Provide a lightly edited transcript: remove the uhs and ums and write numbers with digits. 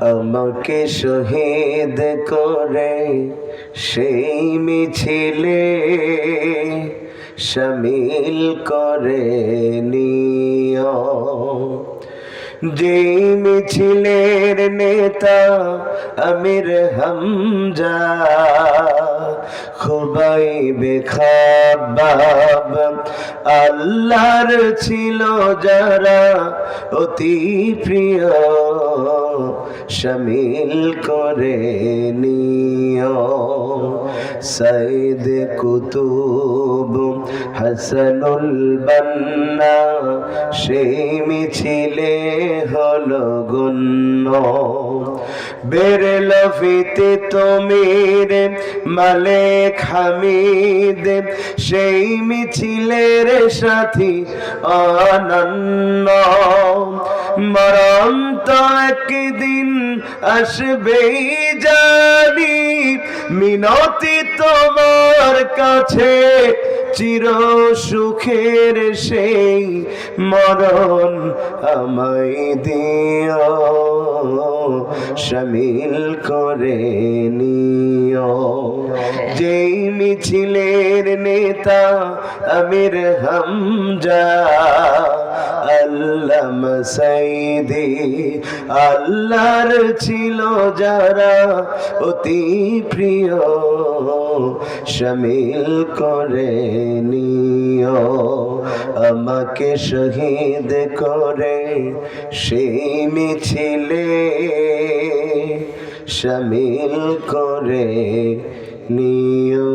আমাকে শহীদ করে সেই মিছিলে শামিল করে নিও। যে মিছিলের নেতা আমির হামজা, খুবাইবে খাব্বাব আল্লাহর ছিল যারা অতি প্রিয়, শামিল করে নিও। সাইদ কুতুব হাসানুল বান্না সেই মিছিলে হলো গণ্য। বেরলফিতে তুমির মালেক হামিদ সেই মিছিলের সাথী অনন্য। মরণ তো একদিন আসবেই জানি, মিনতি তোমার কাছে চির সুখের সেই মরণ আমায় দিও, শামিল করে নিও। যেই মিছিলের নেতা আমির হামজা, আল্লামা সাইদি আল্লাহর ছিল যারা অতি প্রিয়, শামিল করে নিও। আমাকে শহীদ করে সেই মিছিলে শামিল করে নিও।